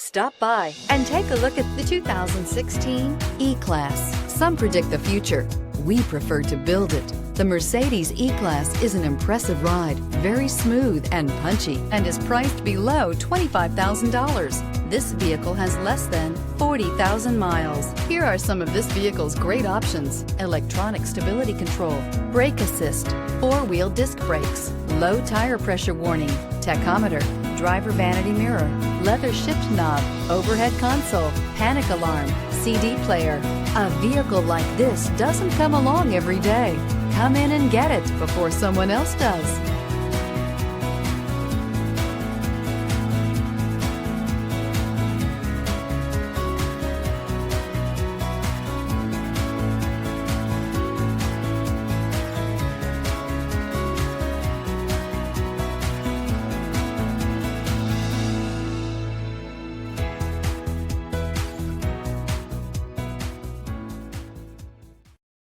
Stop by and take a look at the 2016 E-Class. Some predict the future. We prefer to build it. The Mercedes E-Class is an impressive ride, very smooth and punchy, and is priced below $25,000. This vehicle has less than 40,000 miles. Here are some of this vehicle's great options: electronic stability control, brake assist, four-wheel disc brakes, low tire pressure warning, tachometer, driver vanity mirror, leather shift knob, overhead console, panic alarm, CD player. A vehicle like this doesn't come along every day. Come in and get it before someone else does.